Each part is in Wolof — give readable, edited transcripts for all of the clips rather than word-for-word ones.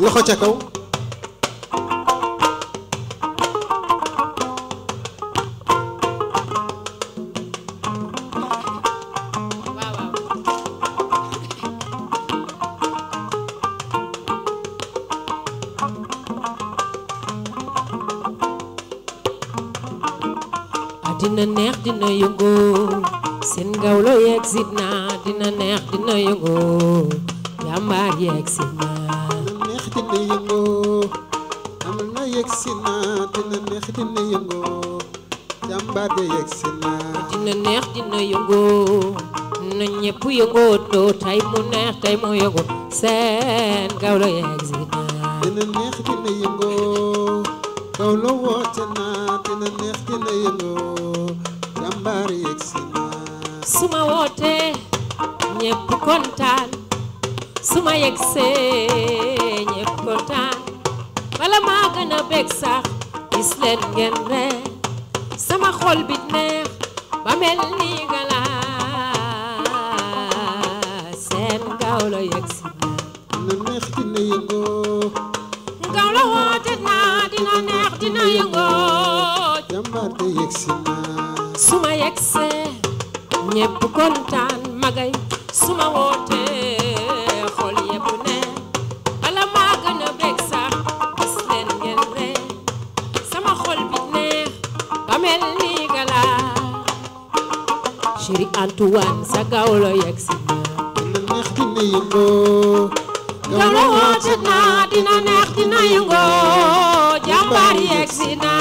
loxo ca kaw dina neex dina yëngu seen gawlo yegg si na dina neex dina yëngu jàmbaar yegg si na dina neex dina yëngu amal na yegg si na dina neex dina yëngu jàmbaar de yegg si na dina neex dina yëngu na ñëpp yëngoo doo tay mu neex tay mu yëngu seen gawlo yegg si na dina neex dina yëngu gawlo woote na dina neex dina yëngu jàmbaar yegg si na suma woote ñëpp kontaan suma yegsee ñëpp kontaan bala maa gën a bég sax gis leen ngeen ree sama xol bi neex ba mel ni galaas seen gawlo yegsi dina neex dina yëngu gawlo woote naa dina neex dina yëngu jàmbaar de yegg si na suma yegsee ñëpp kontaan magay suma woote xol yëpp ne bala maa gën a bég sax gis leen ngeen ree sama xol bi neex ba mel ni gala Chéri Antoine sa gawlo yegsi na dina neex dina yëngu gawlo woote na dina neex dina yëngu jàmbaar yegsi na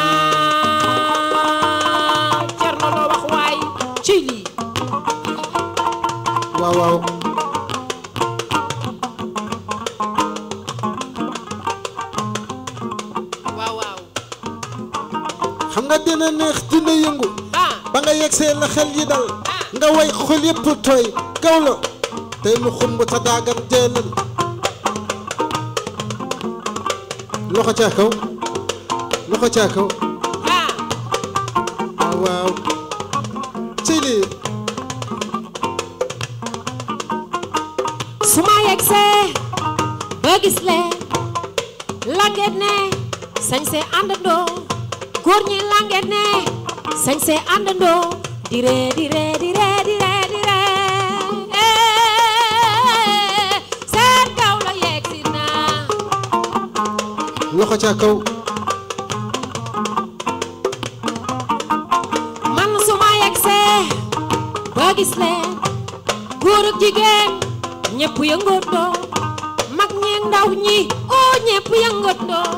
Cerno loo wax waay ci lii waaw waaw waaw waaw xam nga dina neex dina yëngu ah ba nga yegsee la xel yi dal nga way xol yëpp tooy gawlo tey mu xumb ta daagan teelal loxo ca kaw loxo ca kaw ah waaw waaw ci lii suma yegsee ba gis leen langet ne sañse àndandoo góor ñi langet ne sañse àndandoo dire dire dire dire dire seen gawlo yegsi na loxo ca kaw man suma yegsee ba gis leen góor ak jigéen ñëpp yëngatoo mag ñi ndaw ñi oo ñëpp yëngatoo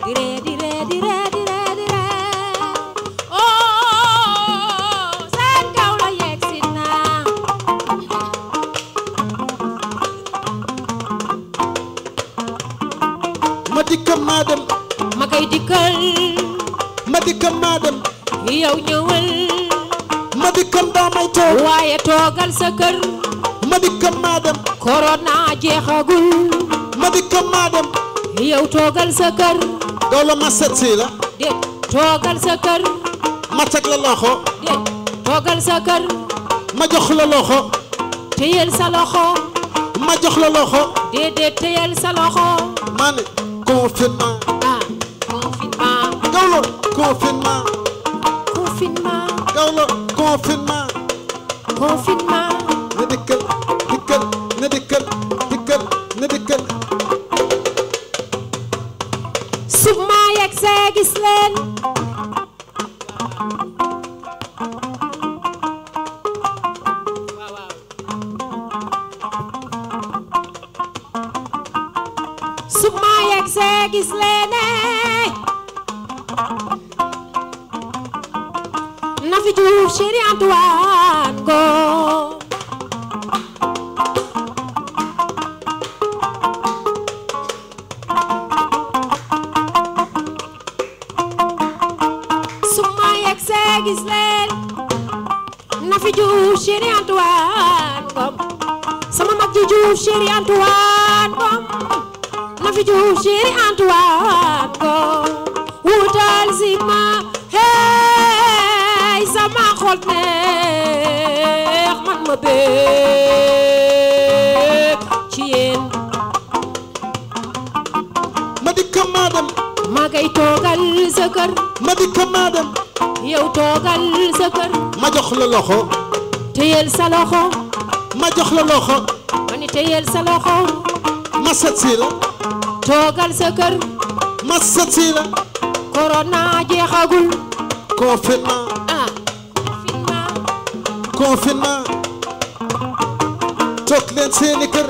dire dire dire dire dire oo seen gawlo yegsi na ma dikkam maa dem ma koy dikkal ma dikkam maa dem yow ñëwal ma dikkam daa may toog waaye toogal sa kër ma dikkam maa dem korona jeexagul ma dikkam maa dem yow toogal sa kër gawlo ma set si la déet toogal sa kër ma teg la loxo déet toogal sa kër ma jox la loxo téyel sa loxo ma jox la loxo déedéet téyel sa loxo ma ne confinement ah confinement gawlo confinement confinement gawlo confinement confinement na dikkal dikkal na dikkal dikkal na dikkal su ma yegsee gis leen su ma yegsee gis leen na fi Diouf Chéri Antoine Ngom su ma yegsee gis leen na fi Diouf Chéri Antoine Ngom sama mag ji Diouf Chéri Antoine Ngom na fi Diouf Chéri Antoine Ngom wutal si ma hey sama xol neex man ma bëgg ci yéen kër ma dikk maa dem yow toogal sa kër ma jox la loxo téyel sa loxo ma jox la loxo ma ni téyel sa loxo ma set si la toogal sa kër ma set si la corona jeexagul confinement ah confinement toog leen seeni kër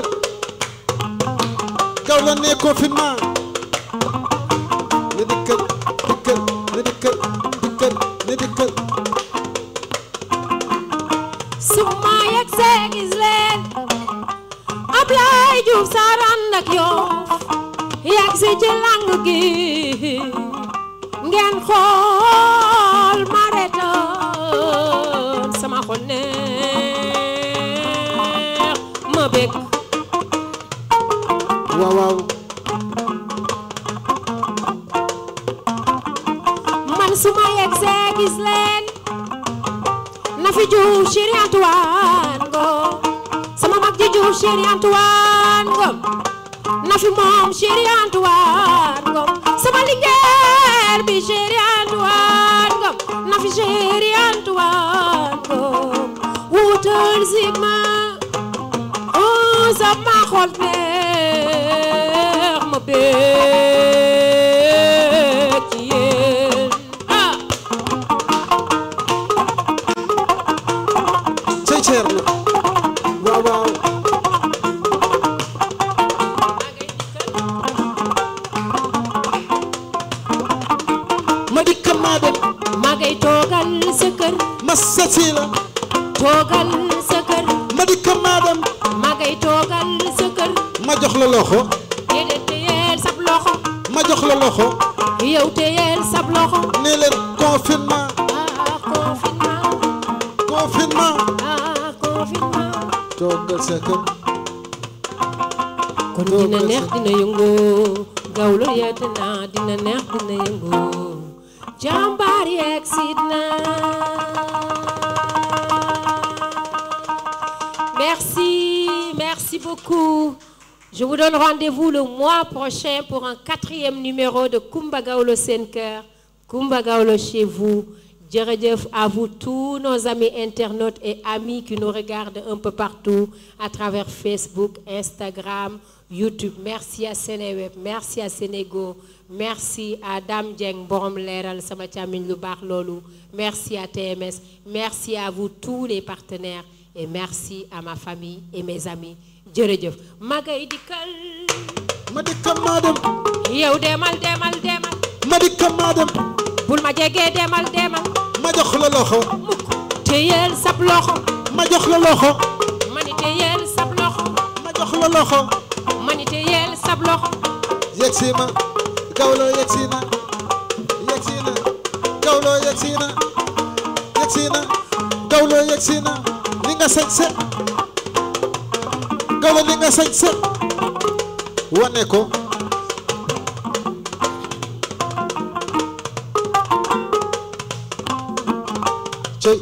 gaw la ne confinement ne dikkal dikkal ne dikkal dikkal ne dikkal suma yegg see gis leen Ablaye Diouf Sarr ànd ak Yoff yegg si ci lang gi ngeen xool ma reetaan sama xol neex ma bég waaw waaw man suma yegg see gis leen na fi Diouf Chéri Antoine Ngom sama mag ji Diouf Chéri Antoine Ngom na fi moom Chéri Antoine Ngom sama lingeer bi Chéri Antoine Ngom na fi Chéri Antoine Ngom wutal sigma oh sama xol neex ma bég ci yéen ah cey ceer la waaw waaw ma dikk maa dem magay toogal sa kër ma set si la toogal sa kër ma dikk maa dem magay toogal sa kër ma jox la loxo déedéet téyeel sab loxo ma jox la loxo yow téyeel sab loxo ne leen confinement ah confinement confinement ah confinement toogal sa kër kon dina neex dina yëngu gawlo yedd na dina neex dina yëngu jàmbaar yeeg sidna merci beaucoup. Je vous donne rendez-vous le mois prochain pour un 4e numéro de Coumba Gawlo Sen Kër, Coumba Gawlo chez vous. Jërëjëf à vous tous nos amis internautes et amis qui nous regardent un peu partout à travers Facebook, Instagram, YouTube. Merci à Seneweb, merci à Senego, merci à Dame Dieng borom leeral sama càmmiñ lu baax loolu. Merci à TMS, merci à vous tous les partenaires et merci à ma famille et mes amis. Jërëjëf magay dikkal ma dikkal maa dem yow demal ma dikkal maa dem bul ma jege demal ma jox la loxo mukk téyeel sab loxo ma jox la loxo mani téyeel sab loxo ma jox la loxo mani téyeel sab loxo yegsi ma Gawlo yegsi na Gawlo yegsi na Gawlo yegsi na li nga sañse Gawlo li nga sañse wane ko cey